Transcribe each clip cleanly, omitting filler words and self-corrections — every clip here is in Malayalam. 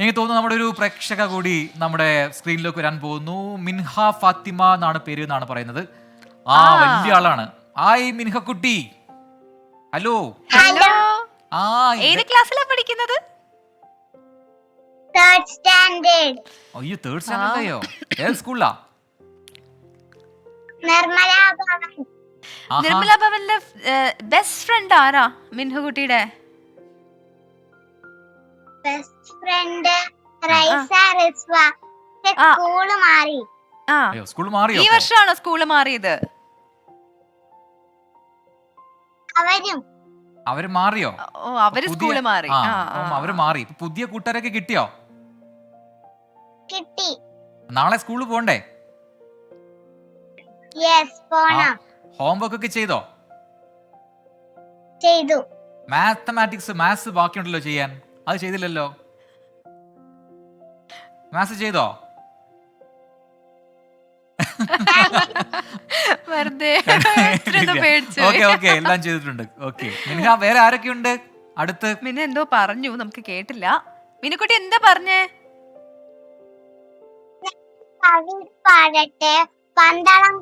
എനിക്ക് തോന്നുന്നു നമ്മുടെ ഒരു പ്രേക്ഷക കൂടി നമ്മുടെ സ്ക്രീനിലേക്ക് വരാൻ പോകുന്നു. മിൻഹ ഫാത്തിമ എന്നാണ് പേര് എന്നാണ് പറയുന്നത്. വലിയ ആളാണ്. ഹായ് മിൻഹ കുട്ടി. ഹലോ. ഹലോ, ആ ഏത് ക്ലാസ്സിലാ പഠിക്കുന്നത്? Third standard. അയ്യോ, തേർഡ് സ്റ്റാൻഡേർഡായോ? ഏത് സ്കൂളിലാ? നിർമ്മല ഭവൻ. നിർമ്മല ഭവനിലെ ബെസ്റ്റ് ഫ്രണ്ട് ആരാ മിൻഹുകുട്ടിയുടെ? Best friend rhiza റിസ്വ. സ്കൂള് മാറി. ആ, അയ്യോ, സ്കൂൾ മാറിയോ? ഈ വർഷമാണോ സ്കൂള് മാറിയത്? അവര് മാറിയോ? ഓ, അവര് സ്കൂള് മാറി. അവര് മാറി. പുതിയ കൂട്ടുകാരൊക്കെ കിട്ടിയോ? കിട്ടി. നാളെ സ്കൂളിൽ പോണ്ടേ? യെസ്, പോണം. ഹോംവർക്ക് ഒക്കെ ചെയ്തോ? ചെയ്തു. മാത്സ് ബാക്കിയുണ്ടല്ലോ ചെയ്യാൻ, അത് ചെയ്തില്ലല്ലോ. മാത്സ് ചെയ്തോ? വെറുതെ ഓക്കെ, എല്ലാം ചെയ്തിട്ടുണ്ട്. ഓക്കെ മിൻഹ, വേറെ ആരൊക്കെയുണ്ട് അടുത്ത്? മിന എന്തോ പറഞ്ഞു, നമുക്ക് കേട്ടില്ല. മിനുക്കുട്ടി എന്താ പറഞ്ഞേ? കവി പാടട്ടെ, പന്തളം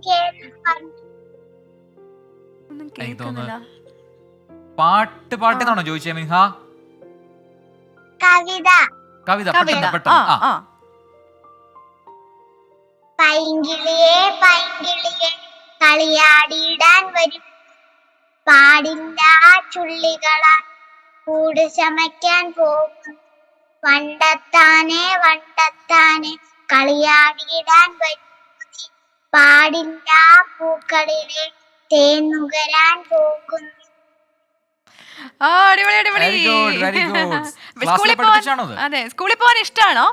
ഒന്നും കേൾക്കുന്നില്ല. പാട്ടെന്നാണോ ചോദിച്ചേ മിൻഹ? കവിത. പെട്ടെന്ന്. പൈങ്കിളിയെ പൈങ്കിളിയെ കളിയാടിയിടാൻ വരും, പാടില്ല ചുള്ളികളാൽ കൂട് ചമയ്ക്കാൻ പോകും. വണ്ടത്താനെ കളിയാടിയിടാൻ വരും, പാടില്ല പൂക്കളിലെ തേന്നുകരാൻ പോകുന്നു. അതെ, സ്കൂളിൽ പോവാൻ ഇഷ്ടാണോ?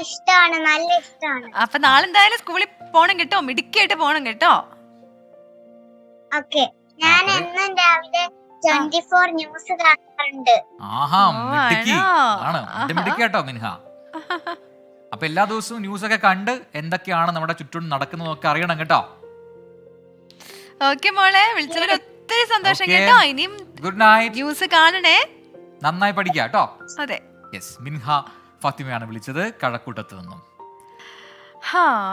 ഇഷ്ടമാണ്, നല്ല ഇഷ്ടമാണ്. അപ്പൊ നാളെ എന്തായാലും സ്കൂളിൽ പോണം കേട്ടോ, മിടുക്കിയായിട്ട് പോണം കേട്ടോ. ഓക്കെ, ഞാൻ എന്നും രാവിലെ 24 ന്യൂസ് കാണാറുണ്ട്. കേട്ടോ മിൻഹ. അപ്പൊ എല്ലാ ദിവസവും ന്യൂസ് ഒക്കെ കണ്ട് എന്തൊക്കെയാണ് നമ്മുടെ ചുറ്റും നടക്കുന്നതൊക്കെ അറിയണം കേട്ടോ. ഓക്കെ മോളെ, വിളിച്ചതിൽ ഒത്തിരി സന്തോഷം കേട്ടോ. ഇനിയും ഗുഡ് നൈറ്റ്. ന്യൂസ് കാണണേ, നന്നായി പഠിക്കാം കേട്ടോ. അതെ, യെസ്, മിൻഹ ഫാത്തിമയാണ് വിളിച്ചത്, കഴക്കൂട്ടത്ത് നിന്നും.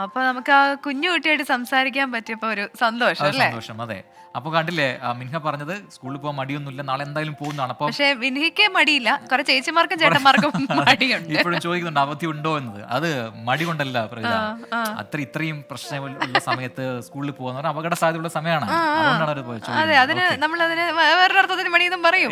അപ്പൊ നമുക്ക് ആ കുഞ്ഞു കുട്ടിയായിട്ട് സംസാരിക്കാൻ പറ്റിയപ്പോ ഒരു സന്തോഷം. അതെ. അപ്പൊ കണ്ടില്ലേ മിൻഹ പറഞ്ഞത് സ്കൂളിൽ പോകാൻ മടിയൊന്നുമില്ല, നാളെ എന്തായാലും പോകുന്നതാണ്. അപ്പൊ പക്ഷെ മിൻഹയ്ക്ക് മടിയില്ല, കുറെ ചേച്ചിമാർക്കും ചേട്ടന്മാർക്കും മടിയുണ്ട്. ഇപ്പോഴും ചോദിക്കുന്നുണ്ട് അവധി ഉണ്ടോ എന്നത്. അത് മടി കൊണ്ടല്ല, ഇത്രയും പ്രശ്നമുള്ള സമയത്ത് സ്കൂളിൽ പോകുന്ന അപകട സാധ്യതയുള്ള സമയമാണ്. അതുകൊണ്ടാണ് അതെ, അതിന് നമ്മളതിന് വേറൊരർത്ഥത്തിന് മടിയെന്നും പറയും.